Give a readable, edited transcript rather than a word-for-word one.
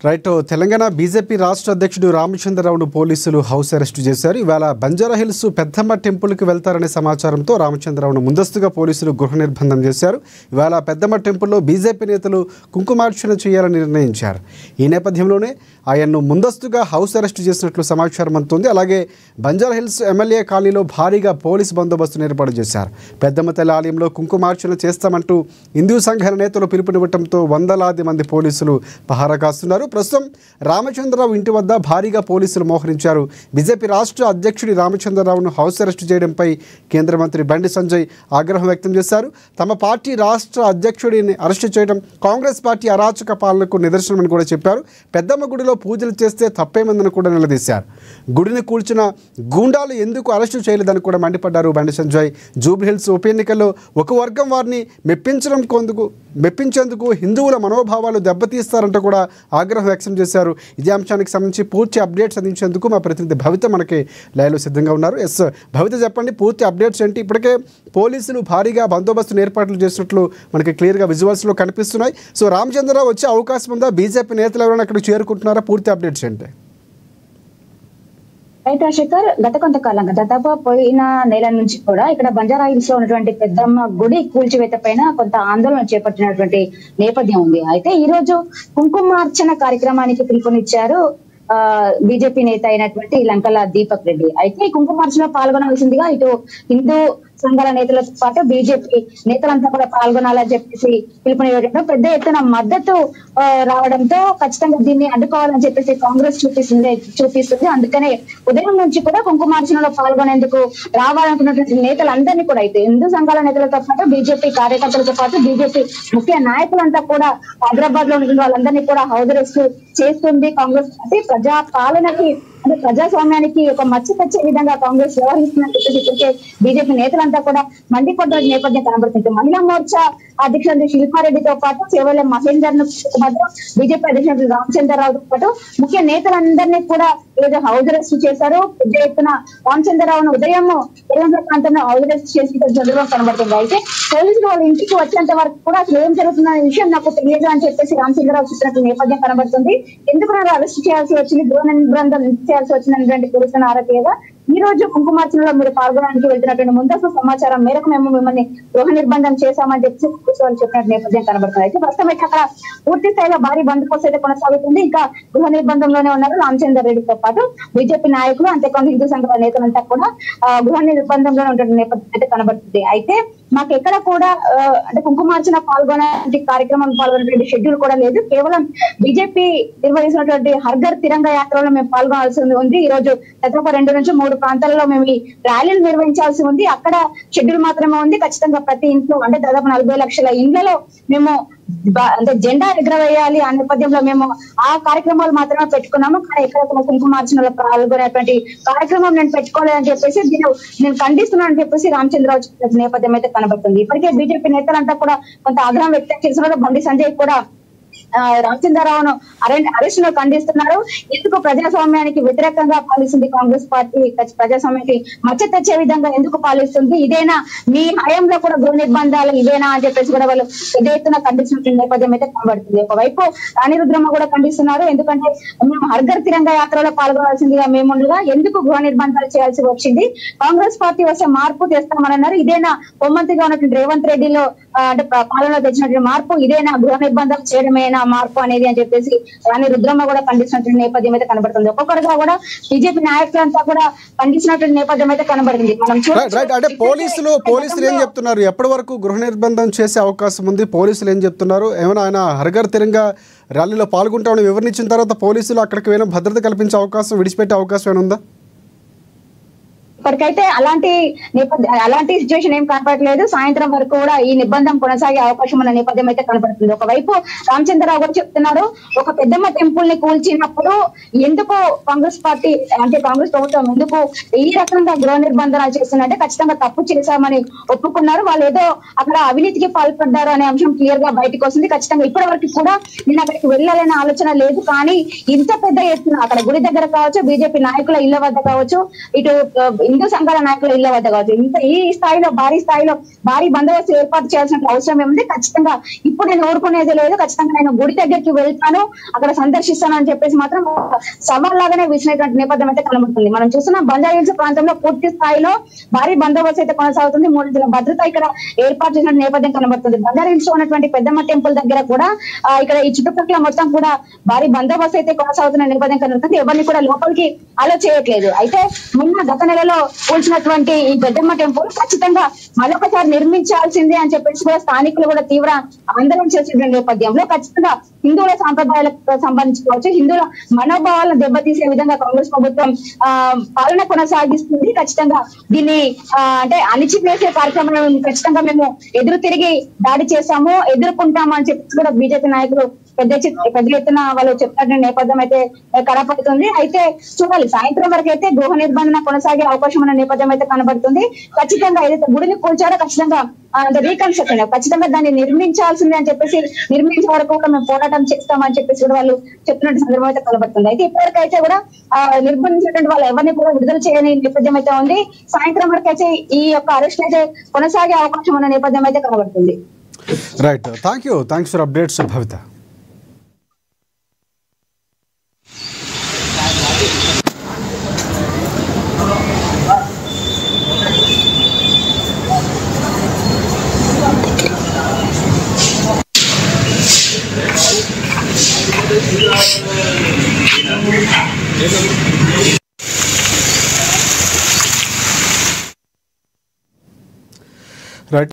Right. Telangana BJP రాష్ట్ర అధ్యక్షుడు రామచంద్రరావును పోలీసులు హౌస్ అరెస్టు చేశారు. ఇవాళ బంజారాహిల్స్ పెద్దమ్మ టెంపుల్కి వెళ్తారనే సమాచారంతో రామచంద్రరావును ముందస్తుగా పోలీసులు గృహ నిర్బంధం చేశారు. ఇవాళ పెద్దమ్మ టెంపుల్లో బీజేపీ నేతలు కుంకుమార్చన చేయాలని నిర్ణయించారు. ఈ నేపథ్యంలోనే ఆయన్ను ముందస్తుగా హౌస్ అరెస్టు చేసినట్లు సమాచారం అందుతోంది. అలాగే బంజారాహిల్స్ ఎమ్మెల్యే కాలనీలో భారీగా పోలీసు బందోబస్తును ఏర్పాటు చేశారు. పెద్దమ్మ తల్లి ఆలయంలో కుంకుమార్చన చేస్తామంటూ హిందూ సంఘాల నేతలు పిలుపునివ్వడంతో వందలాది మంది పోలీసులు పహారా కాస్తున్నారు. ప్రస్తుతం రామచంద్రరావు ఇంటి వద్ద భారీగా పోలీసులు మోహరించారు. బీజేపీ రాష్ట్ర అధ్యక్షుడి రామచంద్రరావును హౌస్ అరెస్టు చేయడంపై కేంద్ర మంత్రి బండి సంజయ్ ఆగ్రహం వ్యక్తం చేశారు. తమ పార్టీ రాష్ట్ర అధ్యక్షుడిని అరెస్టు చేయడం కాంగ్రెస్ పార్టీ అరాచక పాలనకు నిదర్శనమని కూడా చెప్పారు. పెద్దమ్మ గుడిలో పూజలు చేస్తే తప్పేమందని కూడా నిలదీశారు. గుడిని కూల్చిన గూండాలు ఎందుకు అరెస్టు చేయలేదని కూడా మండిపడ్డారు బండి సంజయ్. జూబ్లీహిల్స్ ఉప ఎన్నికల్లో ఒక వర్గం వారిని మెప్పించేందుకు హిందువుల మనోభావాలు దెబ్బతీస్తారంటూ కూడా ఆగ్రహం వ్యక్తం చేశారు. ఇదే అంశానికి సంబంధించి పూర్తి అప్డేట్స్ అందించేందుకు మా ప్రతినిధి భవిత మనకి లైవ్లో సిద్ధంగా ఉన్నారు. భవిత, చెప్పండి, పూర్తి అప్డేట్స్ ఏంటి? ఇప్పటికే పోలీసులు భారీగా బందోబస్తును ఏర్పాట్లు చేసినట్లు మనకి క్లియర్గా విజువల్స్లో కనిపిస్తున్నాయి. సో రామచంద్రరావు వచ్చే అవకాశం ఉందా? బీజేపీ నేతలు ఎవరైనా అక్కడికి చేరుకుంటున్నారా? పూర్తి అప్డేట్స్ ఏంటి? రైట్ రాజశేఖర్, గత కొంతకాలంగా దాదాపు పోయిన నెల నుంచి కూడా ఇక్కడ బంజారాహిల్స్ లో ఉన్నటువంటి పెద్దమ్మ గుడి కూల్చివేత పైన కొంత ఆందోళన చేపట్టినటువంటి నేపథ్యం ఉంది. అయితే ఈ రోజు కుంకుమార్చన కార్యక్రమానికి పిలుపునిచ్చారు బీజేపీ నేత అయినటువంటి లంకల దీపక్ రెడ్డి. అయితే కుంకుమార్చనలో పాల్గొనవలసిందిగా ఇటు హిందూ సంఘాల నేతలతో పాటు బీజేపీ నేతలంతా కూడా పాల్గొనాలని చెప్పేసి పిలుపునివ్వడంతో పెద్ద ఎత్తున మద్దతు రావడంతో ఖచ్చితంగా దీన్ని అడ్డుకోవాలని చెప్పేసి కాంగ్రెస్ చూపిస్తుంది. అందుకనే ఉదయం నుంచి కూడా కుంకుమార్చనలో పాల్గొనేందుకు రావాలనుకున్నటువంటి నేతలందరినీ కూడా అయితే హిందూ సంఘాల నేతలతో పాటు బీజేపీ కార్యకర్తలతో పాటు బీజేపీ ముఖ్య నాయకులంతా కూడా హైదరాబాద్ లో ఉన్న వాళ్ళందరినీ కూడా హౌస్ అరెస్ట్ చేస్తుంది కాంగ్రెస్ పార్టీ. ప్రజా పాలనకి అంటే ప్రజాస్వామ్యానికి ఒక మచ్చ తెచ్చే విధంగా కాంగ్రెస్ వ్యవహరిస్తుందని చెప్పేసి ఇప్పటికే బీజేపీ నేతలంతా కూడా మండిపడ్డ నేపథ్యం కనబడుతుంది. మహిళా మోర్చా అధ్యక్షుడు శిల్పారెడ్డితో పాటు సేవల మహేందర్ పాటు బీజేపీ అధ్యక్షుడు రామచంద్రరావుతో పాటు ముఖ్య నేతలందరినీ కూడా ఈరోజు హౌస్ అరెస్ట్ చేశారు. పెద్ద ఎత్తున రామచంద్రరావును ఉదయం ప్రాంతంలో హౌస్ అరెస్ట్ చేసిన సందర్భం కనబడుతుంది. అయితే పోలీసులు వాళ్ళ ఇంటికి వచ్చేంత వరకు కూడా అసలు ఏం జరుగుతున్న విషయం నాకు తెలియదు అని చెప్పేసి రామచంద్రరావు చెప్పినట్టు నేపథ్యం కనబడుతుంది. ఎందుకు నన్ను అరెస్ట్ చేయాల్సి వచ్చింది, గృహ నిర్బంధం చేయాల్సి వచ్చినటువంటి పోలీసులను ఆరోగ్యంగా ఈ రోజు కుంకుమార్చనలో మీరు పాల్గొనడానికి వెళ్తున్నటువంటి ముందస్తు సమాచారం మేరకు మేము మిమ్మల్ని గృహ నిర్బంధం చేశామని చెప్పి వాళ్ళు చెప్పినట్టు నేపథ్యం కనబడుతుంది. అయితే ప్రస్తుతం అయితే అక్కడ పూర్తి స్థాయిలో భారీ బందోబస్తు అయితే కొనసాగుతుంది. ఇంకా గృహ నిర్బంధంలోనే ఉన్నారు రామచంద్ర రెడ్డితో పాటు బీజేపీ నాయకులు, అంతేకాకుండా హిందూ సంఘాల నేతలంతా కూడా గృహ నిర్బంధంలోనే ఉంటున్న నేపథ్యం అయితే కనబడుతుంది. అయితే మాకు ఎక్కడ కూడా అంటే కుంకుమార్చన పాల్గొనే కార్యక్రమం పాల్గొనేటువంటి షెడ్యూల్ కూడా లేదు. కేవలం బీజేపీ నిర్వహిస్తున్నటువంటి హర్ఘర్ తిరంగా యాత్రలో మేము పాల్గొనాల్సి ఉంది. ఈ రోజు దాదాపు 2 నుంచి 3 ప్రాంతాలలో మేము ఈ ర్యాలీలు నిర్వహించాల్సి ఉంది. అక్కడ షెడ్యూల్ మాత్రమే ఉంది. ఖచ్చితంగా ప్రతి ఇంట్లో అంటే దాదాపు 40 లక్షల ఇండ్లలో మేము అంటే జెండా ఎగరవేయాలి ఆ నేపథ్యంలో మేము ఆ కార్యక్రమాలు మాత్రమే పెట్టుకున్నాము. కానీ ఎక్కడ కుంకుమార్చనలో పాల్గొనేటువంటి కార్యక్రమం నేను పెట్టుకోలేదని చెప్పేసి నేను ఖండిస్తున్నాను అని చెప్పేసి రామచంద్రరావు చెప్పిన నేపథ్యం అయితే కనబడుతుంది. ఇప్పటికే బీజేపీ నేతలంతా కూడా కొంత ఆగ్రహం వ్యక్తం చేస్తున్నారు. బండి సంజయ్ కూడా రామచంద్రరావును అరెస్ట్ ను ఖండిస్తున్నారు. ఎందుకు ప్రజాస్వామ్యానికి వ్యతిరేకంగా పాలిస్తుంది కాంగ్రెస్ పార్టీ, ప్రజాస్వామ్యానికి మచ్చ తెచ్చే విధంగా ఎందుకు పాలిస్తుంది, ఇదేనా మీ హయాంలో కూడా గృహ నిర్బంధాలు ఇదేనా అని చెప్పేసి కూడా వాళ్ళు పెద్ద ఎత్తున ఖండిస్తున్న నేపథ్యం అయితే కనబడుతుంది. ఒకవైపు రాణి రుద్రమ్మ కూడా ఖండిస్తున్నారు. ఎందుకంటే మేము హర్ఘర్ తిరంగా యాత్రలో పాల్గొనాల్సిందిగా మేముండగా ఎందుకు గృహ నిర్బంధాలు చేయాల్సి వచ్చింది, కాంగ్రెస్ పార్టీ వస్తే మార్పు తెస్తామని అన్నారు. ఇదేనా హోంమంత్రిగా ఉన్నటువంటి రేవంత్ రెడ్డిలో అంటే పాలనలో తెచ్చినటువంటి మార్పు, ఇదేనా గృహ నిర్బంధాలు చేయడమేనా మార్పు అనేది అని చెప్పేసి రాణి రుద్రమ్మ కూడా ఖండిస్తున్నటువంటి నేపథ్యం అయితే కనబడుతుంది. ఒక్కొక్కరుగా కూడా బీజేపీ నాయకులంతా కూడా ఖండిస్తున్నటువంటి నేపథ్యం అయితే కనబడుతుంది. అంటే పోలీసులు ఏం చెప్తున్నారు? ఎప్పటి వరకు గృహ నిర్బంధం చేసే అవకాశం ఉంది? పోలీసులు ఏం చెప్తున్నారు? ఏమైనా ఆయన హర్ఘర్ తిరంగా ర్యాలీలో పాల్గొంటామని వివరించిన తర్వాత పోలీసులు అక్కడికి ఏమైనా భద్రత కల్పించే అవకాశం, విడిచిపెట్టే అవకాశం ఏమైనా ఉందా? ఇప్పటికైతే అలాంటి సిచ్యువేషన్ ఏం కనపడలేదు. సాయంత్రం వరకు కూడా ఈ నిర్బంధం కొనసాగే అవకాశం ఉన్న నేపథ్యం అయితే కనపడుతుంది. ఒకవైపు రామచంద్రరావు కూడా చెప్తున్నారు, ఒక పెద్దమ్మ టెంపుల్ ని కూల్చినప్పుడు ఎందుకు కాంగ్రెస్ పార్టీ అంటే కాంగ్రెస్ ప్రభుత్వం ఎందుకు ఈ రకంగా గృహ నిర్బంధనాలు చేస్తుందంటే ఖచ్చితంగా తప్పు చేశామని ఒప్పుకున్నారు. వాళ్ళు ఏదో అక్కడ అవినీతికి పాల్పడ్డారు అనే అంశం క్లియర్ గా బయటకు వస్తుంది. ఖచ్చితంగా ఇప్పటి వరకు కూడా నేను అక్కడికి వెళ్ళాలనే ఆలోచన లేదు. కానీ ఇంత పెద్ద ఎత్తున అక్కడ గుడి దగ్గర కావచ్చు, బీజేపీ నాయకుల ఇళ్ల వద్ద కావచ్చు, ఇటు హిందూ సంఘాల నాయకుల ఇళ్ల వద్ద కావచ్చు ఇంత ఈ స్థాయిలో భారీ బందోబస్తు ఏర్పాటు చేయాల్సిన అవసరం ఏముంది. ఖచ్చితంగా ఇప్పుడు నేను ఊరుకునేది లేదు, ఖచ్చితంగా నేను గుడి దగ్గరికి వెళ్తాను, అక్కడ సందర్శిస్తాను అని చెప్పేసి మాత్రం సవాల్ లాగానే విసినటువంటి నేపథ్యం అయితే కనబడుతుంది. మనం చూస్తున్న బంజారాహిల్స్ ప్రాంతంలో పూర్తి స్థాయిలో భారీ బందోబస్తు అయితే కొనసాగుతుంది. 3 రోజుల భద్రత ఇక్కడ ఏర్పాటు చేసిన నేపథ్యం కనబడుతుంది. బంజారాహిల్స్ లో ఉన్నటువంటి పెద్దమ్మ టెంపుల్ దగ్గర కూడా ఇక్కడ ఈ చుట్టుపక్కల మొత్తం కూడా భారీ బందోబస్తు అయితే కొనసాగుతున్న నేపథ్యం కనబడుతుంది. ఎవరిని కూడా లోపలికి అలో చేయట్లేదు. అయితే గత నెలలో కూల్చినటువంటి ఈ పెద్దమ్మ టెంపుల్ ఖచ్చితంగా మరొకసారి నిర్మించాల్సిందే అని చెప్పేసి కూడా స్థానికులు కూడా తీవ్ర ఆందోళన చేసిన నేపథ్యంలో ఖచ్చితంగా హిందువుల సాంప్రదాయాలకు సంబంధించుకోవచ్చు, హిందువుల మనోభావాలను దెబ్బతీసే విధంగా కాంగ్రెస్ ప్రభుత్వం పాలన కొనసాగిస్తుంది. ఖచ్చితంగా దీన్ని అంటే అణిచివేసే కార్యక్రమం ఖచ్చితంగా మేము ఎదురు తిరిగి దాడి చేస్తాము, ఎదుర్కొంటాము అని చెప్పి కూడా బీజేపీ నాయకులు పెద్ద ఎత్తున వాళ్ళు చెప్పిన నేపథ్యం అయితే కనపడుతుంది. అయితే చూడాలి, సాయంత్రం వరకు అయితే గృహ నిర్బంధన కొనసాగే అవకాశం ఉన్న నేపథ్యం అయితే కనబడుతుంది. ఖచ్చితంగా ఏదైతే గుడిని కూల్చారో ఖచ్చితంగా రీకన్స్ట్రక్షన్ ఖచ్చితంగా దాన్ని నిర్మించాల్సిందే అని చెప్పేసి నిర్మించే వరకు కూడా మేము పోరాటం చేస్తామని చెప్పేసి కూడా వాళ్ళు చెప్పినట్టు సందర్భం అయితే కనబడుతుంది. అయితే ఇప్పటికైతే కూడా నిర్బంధించినటువంటి వాళ్ళు ఎవరిని కూడా విడుదల చేయని నేపథ్యం అయితే ఉంది. సాయంత్రం వరకు అయితే ఈ యొక్క అరెస్ట్ అయితే కొనసాగే అవకాశం ఉన్న నేపథ్యం అయితే కనబడుతుంది. Right, thanks for updates Bhavitha.